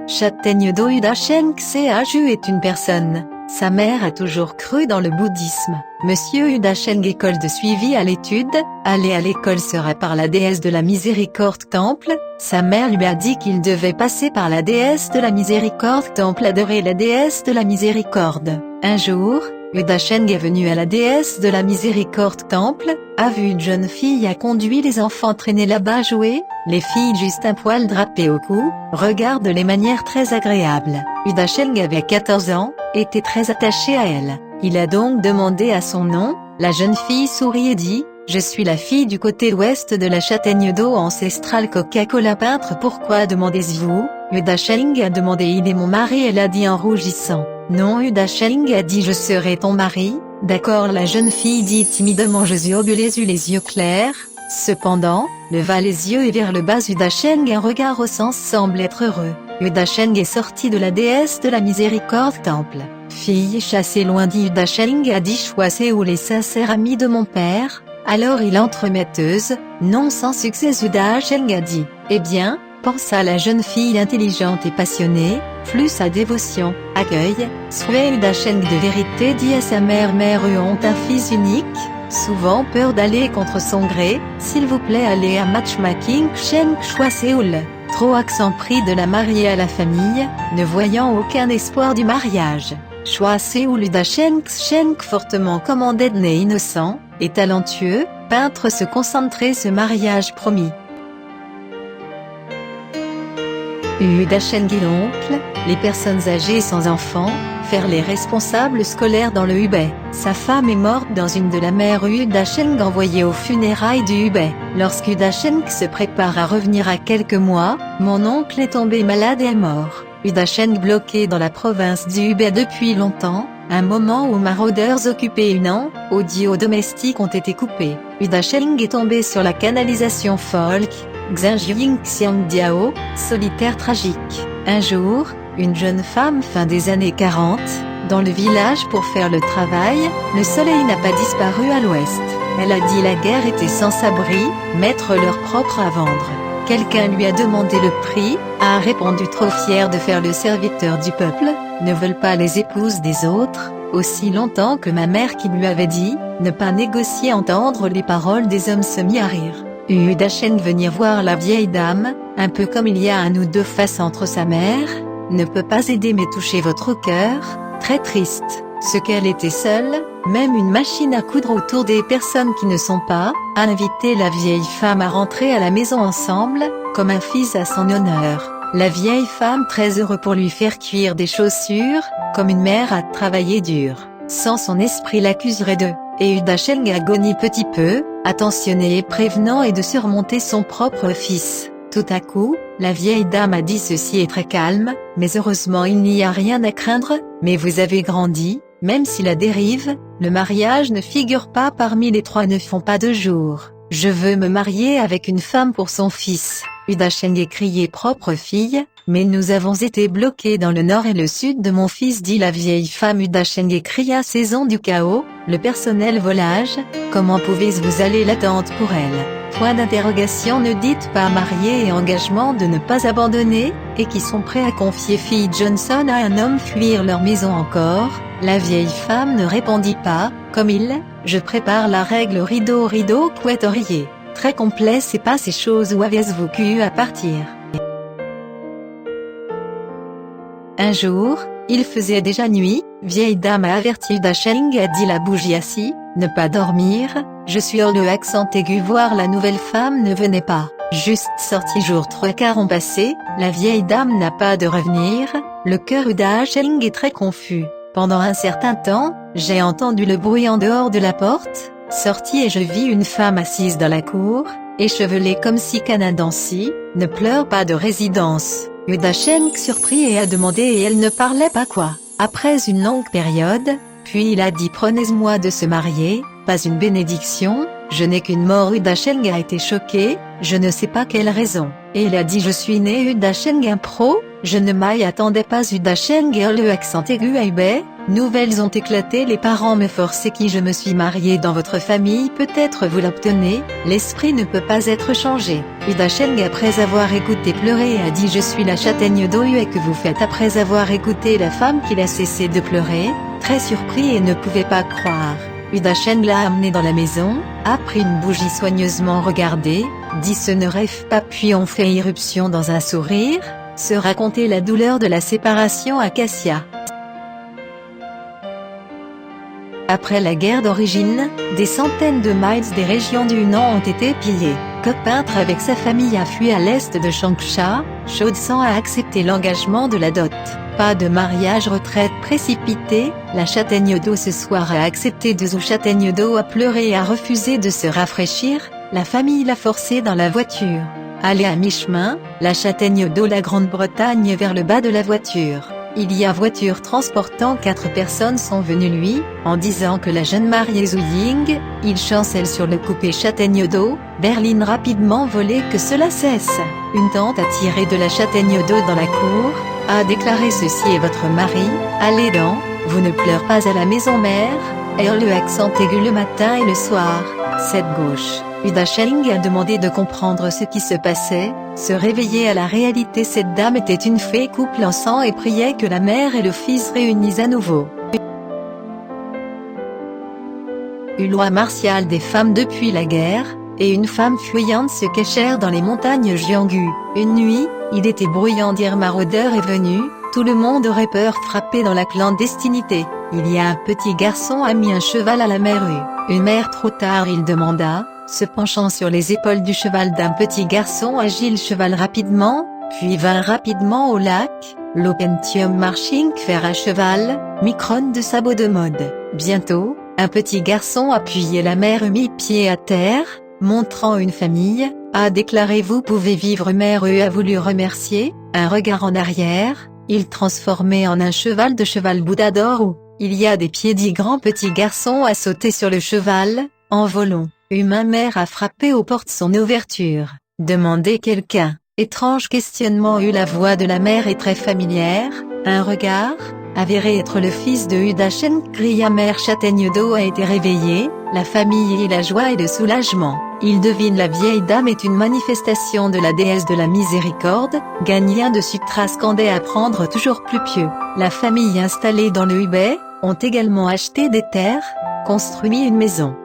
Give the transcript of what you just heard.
Châtaigne d'eau Udasheng Chaju est une personne. Sa mère a toujours cru dans le bouddhisme. Monsieur Udasheng école de suivi à l'étude, aller à l'école sera par la déesse de la miséricorde temple. Sa mère lui a dit qu'il devait passer par la déesse de la miséricorde temple adorer la déesse de la miséricorde. Un jour, Udasheng est venu à la déesse de la miséricorde temple, a vu une jeune fille a conduit les enfants traîner là-bas jouer, les filles juste un poil drapé au cou, regarde les manières très agréables. Udasheng avait 14 ans, était très attaché à elle. Il a donc demandé à son nom, la jeune fille sourit et dit, « Je suis la fille du côté ouest de la châtaigne d'eau ancestrale Coca-Cola peintre pourquoi demandez-vous » Udasheng a demandé « Il est mon mari » elle a dit en rougissant. Non Udasheng a dit « Je serai ton mari ». D'accord la jeune fille dit timidement « Je suis les yeux clairs ». Cependant, leva les yeux et vers le bas Udasheng un regard au sens semble être heureux. Udasheng est sorti de la déesse de la miséricorde temple. Fille chassée loin dit Udasheng a dit choisissez où les sincères amis de mon père. Alors il entremetteuse, non sans succès Udasheng a dit, eh bien, pensa la jeune fille intelligente et passionnée, plus sa dévotion, accueille, souhait Udasheng de vérité dit à sa mère ont un fils unique, souvent peur d'aller contre son gré, s'il vous plaît allez à matchmaking Cheng Choi Séoul. Trop accent pris de la mariée à la famille, ne voyant aucun espoir du mariage. Choi Séoul Udasheng fortement commandé né innocent, et talentueux, peintre se concentrer ce mariage promis. Udasheng l'oncle, les personnes âgées sans enfants, faire les responsables scolaires dans le Hubei. Sa femme est morte dans une de la mère Udasheng envoyée aux funérailles du Hubei. Lorsqu'Udasheng se prépare à revenir à quelques mois, mon oncle est tombé malade et est mort. Udasheng bloqué dans la province du Hubei depuis longtemps, un moment où maraudeurs occupaient une an, audio domestiques ont été coupés. Udasheng est tombé sur la canalisation folk, Xinjiang Xiangdiao, solitaire tragique. Un jour, une jeune femme fin des années 40, dans le village pour faire le travail, le soleil n'a pas disparu à l'ouest. Elle a dit la guerre était sans abri, mettre leur propre à vendre. Quelqu'un lui a demandé le prix, a répondu trop fier de faire le serviteur du peuple, ne veulent pas les épouses des autres, aussi longtemps que ma mère qui lui avait dit, ne pas négocier entendre les paroles des hommes se mit à rire. Udasheng venir voir la vieille dame, un peu comme il y a un ou deux faces entre sa mère, ne peut pas aider mais toucher votre cœur, très triste, ce qu'elle était seule, même une machine à coudre autour des personnes qui ne sont pas, a invité la vieille femme à rentrer à la maison ensemble, comme un fils à son honneur. La vieille femme très heureuse pour lui faire cuire des chaussures, comme une mère a travaillé dur, sans son esprit l'accuserait de, et Udasheng agonie petit peu, attentionné et prévenant et de surmonter son propre fils. Tout à coup, la vieille dame a dit ceci est très calme, mais heureusement il n'y a rien à craindre, mais vous avez grandi, même si la dérive, le mariage ne figure pas parmi les trois ne font pas 2 jours. Je veux me marier avec une femme pour son fils. Udasheng crié propre fille, mais nous avons été bloqués dans le nord et le sud de mon fils dit la vieille femme Udasheng cria saison du chaos, le personnel volage, comment pouvez-vous aller l'attente pour elle? Point d'interrogation ne dites pas marié et engagement de ne pas abandonner, et qui sont prêts à confier fille Johnson à un homme fuir leur maison encore, la vieille femme ne répondit pas, comme il, je prépare la règle rideau couette oreiller, très complet c'est pas ces choses où avez-vous pu à partir. Un jour, il faisait déjà nuit, vieille dame a averti Udasheng a dit la bougie assis, ne pas dormir, je suis hors le accent aigu voir la nouvelle femme ne venait pas, juste sorti jour 3/4 ont passé, la vieille dame n'a pas de revenir, le cœur Udasheng est très confus. Pendant un certain temps, j'ai entendu le bruit en dehors de la porte, sorti et je vis une femme assise dans la cour, échevelée comme si Canadancy, ne pleure pas de résidence. Udasheng surpris et a demandé et elle ne parlait pas quoi. Après une longue période, puis il a dit prenez-moi de se marier, pas une bénédiction, je n'ai qu'une mort Udasheng a été choqué, je ne sais pas quelle raison, et il a dit je suis né Udasheng un pro, Je ne m'y attendais pas. Udacheng le accent aigu à Hubei. Nouvelles ont éclaté, les parents me forçaient qui je me suis marié dans votre famille, peut-être vous l'obtenez, l'esprit ne peut pas être changé. Udacheng après avoir écouté pleurer a dit je suis la châtaigne d'eau et que vous faites après avoir écouté la femme qu'il a cessé de pleurer, très surpris et ne pouvait pas croire. Udacheng l'a amené dans la maison, a pris une bougie soigneusement regardée, dit ce ne rêve pas puis on fait irruption dans un sourire, se raconter la douleur de la séparation à Cassia. Après la guerre d'origine, des centaines de miles des régions du Hunan ont été pillées. Koh peintre avec sa famille a fui à l'est de Changsha, Chaude-sang a accepté l'engagement de la dot. Pas de mariage, retraite précipitée, la châtaigne d'eau ce soir a accepté de Zhou. Châtaigne d'eau a pleuré et a refusé de se rafraîchir, la famille l'a forcé dans la voiture. Allée à mi-chemin, la châtaigne d'eau la Grande-Bretagne vers le bas de la voiture. Il y a voiture transportant 4 personnes sont venues lui, en disant que la jeune mariée Zhu Ying, il chancelle sur le coupé châtaigne d'eau, berline rapidement volée que cela cesse. Une tante a tiré de la châtaigne d'eau dans la cour, a déclaré ceci est votre mari, allez donc, vous ne pleurez pas à la maison mère, le accent aigu le matin et le soir, cette gauche. Udacheng a demandé de comprendre ce qui se passait, se réveiller à la réalité. Cette dame était une fée couple en sang et priait que la mère et le fils réunissent à nouveau. Une loi martiale des femmes depuis la guerre, et une femme fuyante se cachèrent dans les montagnes Jianghu. Une nuit, il était bruyant dire maraudeur est venu, tout le monde aurait peur frappé dans la clandestinité. Il y a un petit garçon a mis un cheval à la mer Une mère trop tard il demanda, se penchant sur les épaules du cheval d'un petit garçon agile cheval rapidement, puis vint rapidement au lac, l'Opentium marching fer à cheval, micron de sabot de mode. Bientôt, un petit garçon appuyait la mère mit pied à terre, montrant une famille, a déclaré vous pouvez vivre mère a voulu remercier, un regard en arrière, il transformait en un cheval de cheval Bouddha d'or où, il y a des pieds dit grand petit garçon a sauté sur le cheval, en volant. Humain mère a frappé aux portes son ouverture, demandé quelqu'un, étrange questionnement la voix de la mère est très familière, un regard, avéré être le fils de Udacheng cria mère châtaigne d'eau a été réveillée, la famille et la joie et le soulagement, il devine la vieille dame est une manifestation de la déesse de la miséricorde, gagnant de sutra scandait à prendre toujours plus pieux, la famille installée dans le Hubei, ont également acheté des terres, construit une maison.